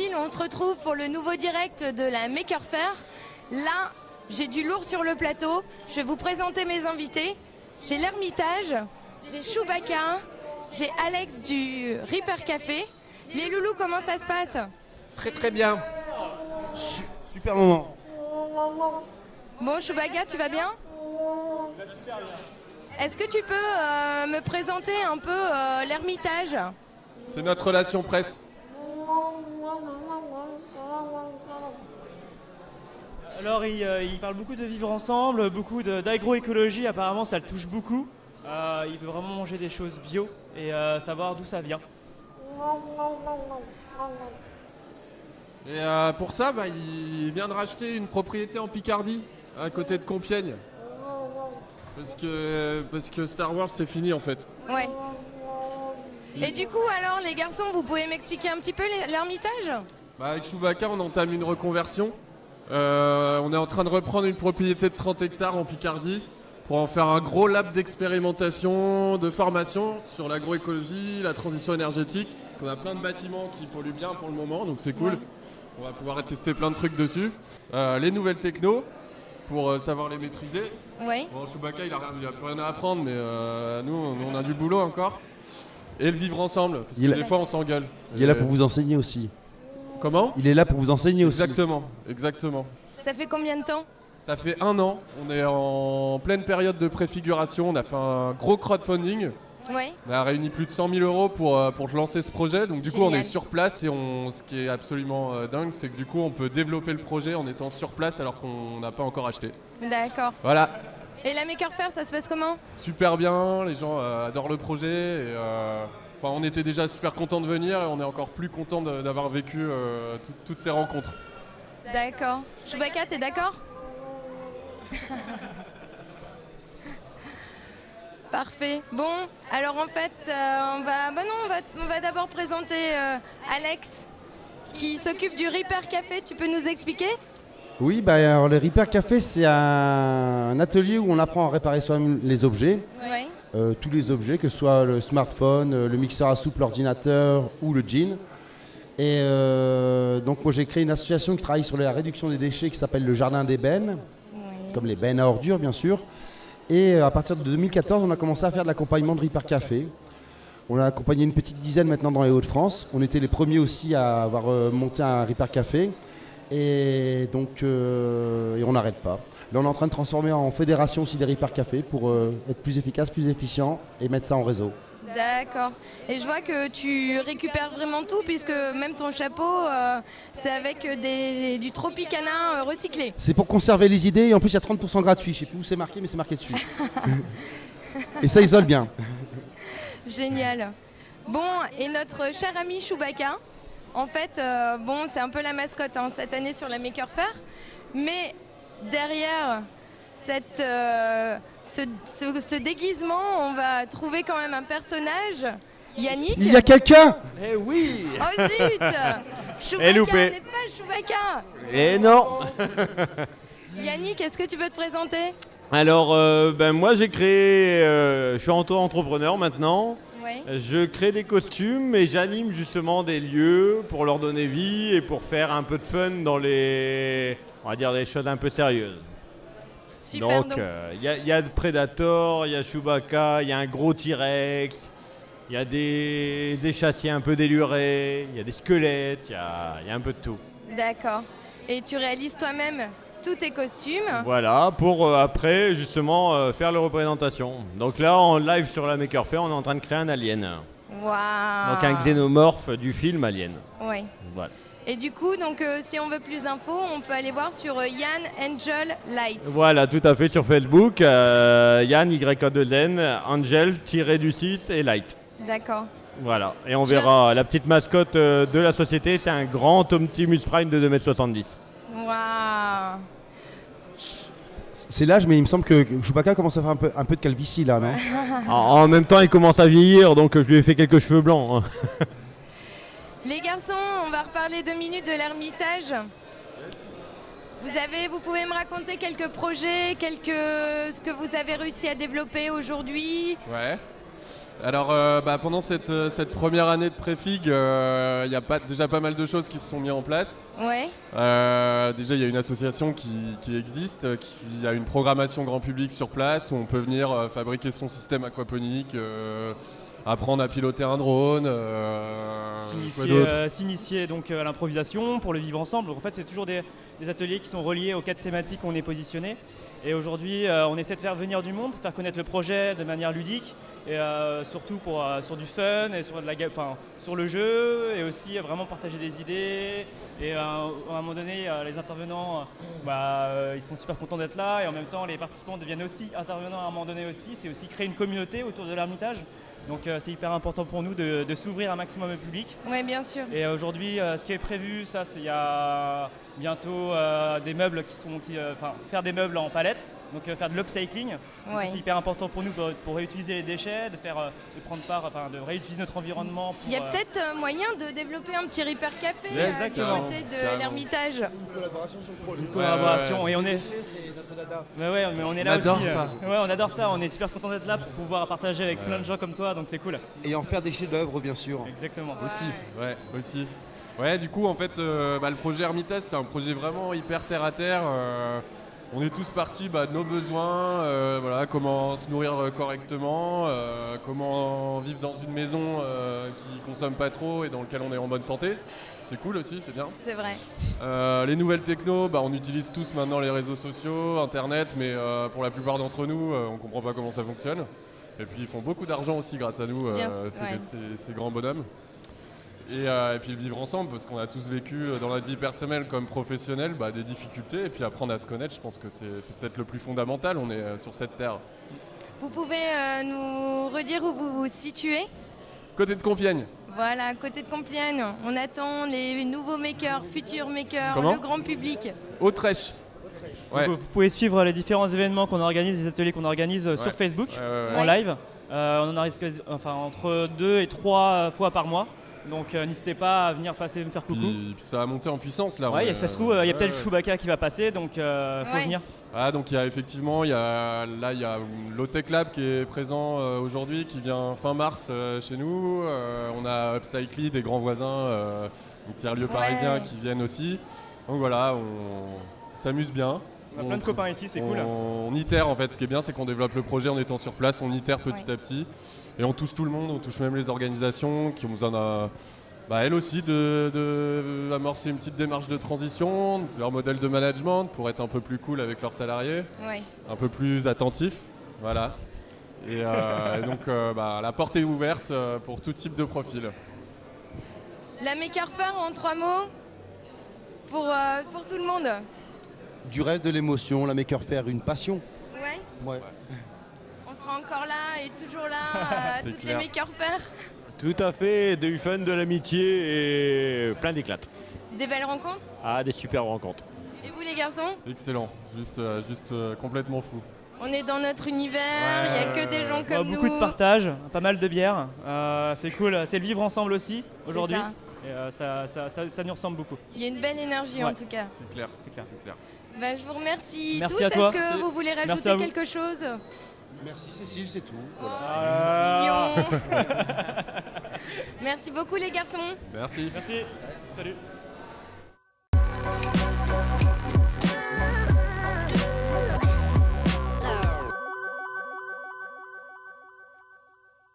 Gilles, on se retrouve pour le nouveau direct de la Maker Faire. Là, j'ai du lourd sur le plateau. Je vais vous présenter mes invités. J'ai l'Ermitage, j'ai Chewbacca, j'ai Alex du Reaper Café. Les loulous, comment ça se passe? Très très bien. Super moment. Bon, Chewbacca, tu vas bien? Est-ce que tu peux me présenter un peu l'Ermitage? C'est notre relation presse. Alors il parle beaucoup de vivre ensemble, beaucoup d'agroécologie, apparemment ça le touche beaucoup. Il veut vraiment manger des choses bio et savoir d'où ça vient. Et pour ça, il vient de racheter une propriété en Picardie, à côté de Compiègne. Parce que Star Wars c'est fini en fait. Ouais. Et du coup, alors les garçons, vous pouvez m'expliquer un petit peu l'Ermitage? Avec Chewbacca, on entame une reconversion. On est en train de reprendre une propriété de 30 hectares en Picardie pour en faire un gros lab d'expérimentation, de formation sur l'agroécologie, la transition énergétique. Parce qu'on a plein de bâtiments qui polluent bien pour le moment, donc c'est cool. Ouais. On va pouvoir tester plein de trucs dessus. Les nouvelles technos pour savoir les maîtriser. Oui. Bon, Chewbacca, il a plus rien à apprendre, mais nous, on a du boulot encore. Et le vivre ensemble, parce que des fois, on s'engueule. Il est là pour vous enseigner aussi. Comment? Il est là pour vous enseigner aussi. Exactement. Ça fait combien de temps? Ça fait 1 an. On est en pleine période de préfiguration. On a fait un gros crowdfunding. Oui. On a réuni plus de 100 000 euros pour lancer ce projet. Donc du coup, on est sur place et ce qui est absolument dingue, c'est que du coup, on peut développer le projet en étant sur place alors qu'on n'a pas encore acheté. D'accord. Voilà. Et la Maker Faire, ça se passe comment? Super bien. Les gens adorent le projet. Et, on était déjà super contents de venir et on est encore plus contents d'avoir vécu toutes ces rencontres. D'accord. Chewbacca, t'es d'accord? Parfait. Bon, alors en fait, on va d'abord présenter Alex qui s'occupe du Reaper Café. Tu peux nous expliquer? Oui, alors le Reaper Café, c'est un atelier où on apprend à réparer soi-même les objets. Oui. Tous les objets, que ce soit le smartphone, le mixeur à soupe, l'ordinateur ou le jean. Et donc moi j'ai créé une association qui travaille sur la réduction des déchets qui s'appelle le Jardin d'Ébène, comme les bennes à ordures bien sûr. Et à partir de 2014, on a commencé à faire de l'accompagnement de Reaper Café. On a accompagné une petite dizaine maintenant dans les Hauts-de-France. On était les premiers aussi à avoir monté un Reaper Café. Et donc et on n'arrête pas. Là on est en train de transformer en fédération aussi des Reaper Café pour être plus efficace, plus efficient et mettre ça en réseau. D'accord. Et je vois que tu récupères vraiment tout puisque même ton chapeau, c'est avec du Tropicana recyclé. C'est pour conserver les idées et en plus il y a 30% gratuit. Je ne sais plus où c'est marqué mais c'est marqué dessus. Et ça isole bien. Génial. Bon, et notre cher ami Chewbacca, en fait, c'est un peu la mascotte cette année sur la Maker Faire. Mais derrière ce déguisement, on va trouver quand même un personnage, Yannick. Il y a quelqu'un! Eh oui! Oh zut! Chewbacca n'est pas Chewbacca! Eh non! Yannick, est-ce que tu peux te présenter? Alors, moi j'ai créé, je suis auto-entrepreneur maintenant. Ouais. Je crée des costumes et j'anime justement des lieux pour leur donner vie et pour faire un peu de fun dans on va dire des choses un peu sérieuses. Super, donc il y a Predator, il y a Chewbacca, il y a un gros T-Rex, il y a des échassiers un peu délurés, il y a des squelettes, il y a un peu de tout. D'accord. Et tu réalises toi-même tous tes costumes. Voilà, pour après justement faire les représentations. Donc là, en live sur la Maker Faire, on est en train de créer un alien. Waouh! Donc un xénomorphe du film Alien. Oui. Voilà. Et du coup, si on veut plus d'infos, on peut aller voir sur Yann Angel Light. Voilà, tout à fait, sur Facebook, Yann, Y-A-2-N, Angel-du-6 et Light. D'accord. Voilà, et on verra la petite mascotte de la société, c'est un grand Optimus Prime de 2,70 m. Waouh! C'est l'âge, mais il me semble que Chewbacca commence à faire un peu de calvitie là, non? En même temps, il commence à vieillir, donc je lui ai fait quelques cheveux blancs. Les garçons, on va reparler 2 minutes de l'Ermitage. Vous pouvez me raconter quelques projets, ce que vous avez réussi à développer aujourd'hui? Ouais. Alors, pendant cette première année de Préfig, il y a déjà pas mal de choses qui se sont mises en place. Ouais. Déjà, il y a une association qui existe, qui a une programmation grand public sur place où on peut venir fabriquer son système aquaponique, apprendre à piloter un drone. S'initier donc à l'improvisation pour le vivre ensemble. Donc, en fait, c'est toujours des ateliers qui sont reliés aux 4 thématiques où on est positionné. Et aujourd'hui, on essaie de faire venir du monde, pour faire connaître le projet de manière ludique et surtout sur du fun et sur le jeu, et aussi vraiment partager des idées. Et à un moment donné, les intervenants, ils sont super contents d'être là, et en même temps, les participants deviennent aussi intervenants à un moment donné aussi. C'est aussi créer une communauté autour de l'Ermitage. Donc c'est hyper important pour nous de s'ouvrir un maximum au public. Oui, bien sûr. Et aujourd'hui, ce qui est prévu, il y a bientôt des meubles faire des meubles en palettes, donc faire de l'upcycling. Ouais. C'est hyper important pour nous pour réutiliser les déchets, de réutiliser notre environnement. Il y a peut-être moyen de développer un petit Reaper Café du Exactement. côté de Carrément. l'Ermitage. Une collaboration sur le projet. Une collaboration, Ouais. et on est. C'est notre dada. Mais on est là On adore aussi. ça. Ouais, on adore ça. On est super content d'être là pour pouvoir partager avec plein de gens comme toi, donc c'est cool. Et en faire des chefs-d'œuvre, bien sûr. Exactement. Aussi. Ouais, du coup, en fait, le projet Hermitage, c'est un projet vraiment hyper terre à terre. On est tous partis de nos besoins, comment se nourrir correctement, comment vivre dans une maison qui consomme pas trop et dans laquelle on est en bonne santé. C'est cool aussi, c'est bien. C'est vrai. Les nouvelles techno, on utilise tous maintenant les réseaux sociaux, Internet, mais pour la plupart d'entre nous, on comprend pas comment ça fonctionne. Et puis ils font beaucoup d'argent aussi grâce à nous, ces grands bonhommes. Et puis vivre ensemble, parce qu'on a tous vécu dans notre vie personnelle comme professionnelle des difficultés, et puis apprendre à se connaître, je pense que c'est peut-être le plus fondamental, on est sur cette terre. Vous pouvez nous redire où vous vous situez? Côté de Compiègne. Voilà, à côté de Compiègne. On attend les nouveaux makers, futurs makers, Comment le grand public. Autrèche. Ouais. Donc, vous pouvez suivre les différents événements qu'on organise, les ateliers qu'on organise sur Facebook, en live. On en organise entre 2 et 3 fois par mois. Donc n'hésitez pas à venir passer nous faire coucou. Puis ça va monter en puissance là. Ça se trouve, il y a peut-être Chewbacca qui va passer, donc faut venir. Ah, donc il y a effectivement, il y a l'Otech Lab qui est présent aujourd'hui, qui vient fin mars chez nous. On a Upcycly, des grands voisins, des tiers-lieux parisiens qui viennent aussi. Donc voilà, on s'amuse bien. On a plein de copains ici, c'est cool. On itère en fait, ce qui est bien c'est qu'on développe le projet en étant sur place, on itère petit à petit. Et on touche tout le monde, on touche même les organisations qui ont besoin elles aussi de amorcer une petite démarche de transition, leur modèle de management pour être un peu plus cool avec leurs salariés, un peu plus attentif, voilà. Et donc la porte est ouverte pour tout type de profil. La Maker Faire en 3 mots pour tout le monde. Du rêve, de l'émotion, la Maker Faire, une passion. Ouais. On sera encore là et toujours là, toutes clair. les Maker Faire. Tout à fait, du fun, de l'amitié et plein d'éclats. Des belles rencontres. Ah, des super rencontres. Et vous les garçons? Excellent, juste complètement fou. On est dans notre univers, il n'y a que des gens comme nous. Beaucoup de partage, pas mal de bières. C'est cool, c'est le vivre ensemble aussi aujourd'hui. Ça. Et ça nous ressemble beaucoup. Il y a une belle énergie en tout cas. C'est clair. Je vous remercie Merci tous. à toi. Est-ce que vous voulez Merci rajouter à vous. quelque chose? Merci Cécile, c'est tout. Mignon. Merci beaucoup les garçons. Merci. Merci, salut.